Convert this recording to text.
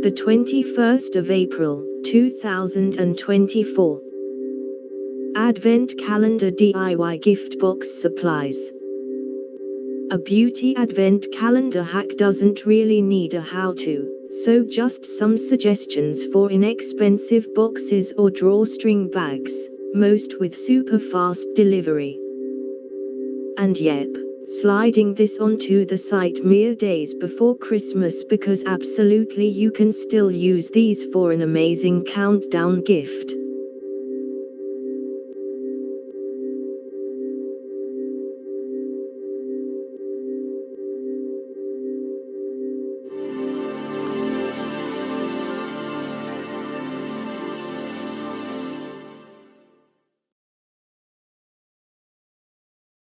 The 21st of April, 2024. Advent Calendar DIY Gift Box Supplies. A beauty advent calendar hack doesn't really need a how-to, so just some suggestions for inexpensive boxes or drawstring bags, most with super fast delivery. And yep, sliding this onto the site mere days before Christmas because absolutely you can still use these for an amazing countdown gift.